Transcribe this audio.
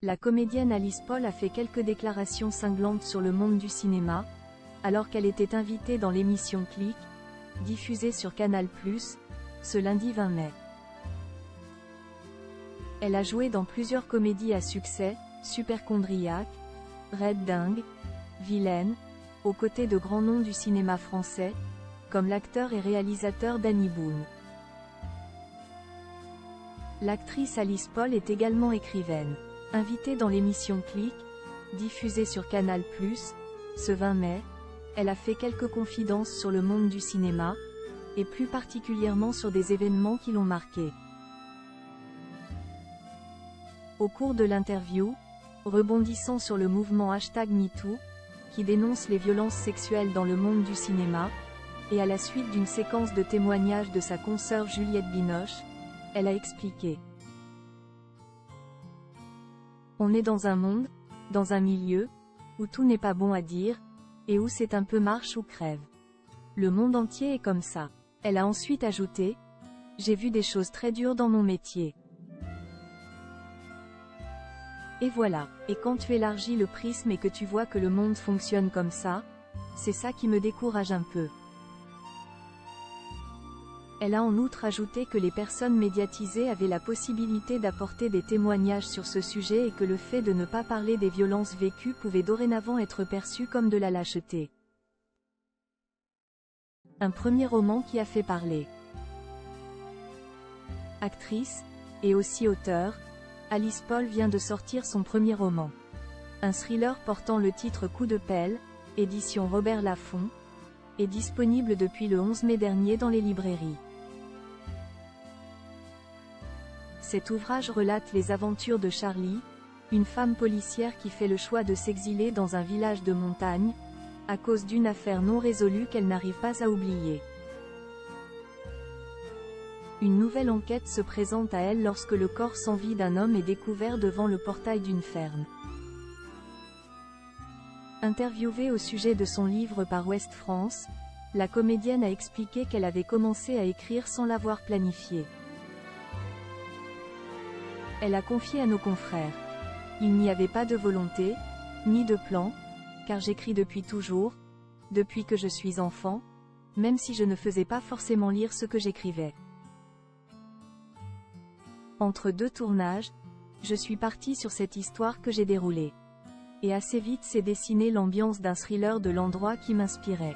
La comédienne Alice Paul a fait quelques déclarations cinglantes sur le monde du cinéma, alors qu'elle était invitée dans l'émission Click, diffusée sur Canal+, ce lundi 20 mai. Elle a joué dans plusieurs comédies à succès, Superchondriaque, Red Dingue, Vilaine, aux côtés de grands noms du cinéma français, comme l'acteur et réalisateur Danny Boone. L'actrice Alice Paul est également écrivaine. Invitée dans l'émission Click, diffusée sur Canal+, ce 20 mai, elle a fait quelques confidences sur le monde du cinéma, et plus particulièrement sur des événements qui l'ont marquée. Au cours de l'interview, rebondissant sur le mouvement #MeToo, qui dénonce les violences sexuelles dans le monde du cinéma, et à la suite d'une séquence de témoignages de sa consoeur Juliette Binoche, elle a expliqué: on est dans un monde, dans un milieu, où tout n'est pas bon à dire, et où c'est un peu marche ou crève. Le monde entier est comme ça. Elle a ensuite ajouté: j'ai vu des choses très dures dans mon métier. Et voilà, et quand tu élargis le prisme et que tu vois que le monde fonctionne comme ça, c'est ça qui me décourage un peu. Elle a en outre ajouté que les personnes médiatisées avaient la possibilité d'apporter des témoignages sur ce sujet et que le fait de ne pas parler des violences vécues pouvait dorénavant être perçu comme de la lâcheté. Un premier roman qui a fait parler. Actrice, et aussi auteure, Alice Paul vient de sortir son premier roman. Un thriller portant le titre Coup de pelle, édition Robert Laffont, est disponible depuis le 11 mai dernier dans les librairies. Cet ouvrage relate les aventures de Charlie, une femme policière qui fait le choix de s'exiler dans un village de montagne, à cause d'une affaire non résolue qu'elle n'arrive pas à oublier. Une nouvelle enquête se présente à elle lorsque le corps sans vie d'un homme est découvert devant le portail d'une ferme. Interviewée au sujet de son livre par Ouest France, la comédienne a expliqué qu'elle avait commencé à écrire sans l'avoir planifié. Elle a confié à nos confrères: il n'y avait pas de volonté, ni de plan, car j'écris depuis toujours, depuis que je suis enfant, même si je ne faisais pas forcément lire ce que j'écrivais. Entre deux tournages, je suis partie sur cette histoire que j'ai déroulée. Et assez vite s'est dessinée l'ambiance d'un thriller de l'endroit qui m'inspirait.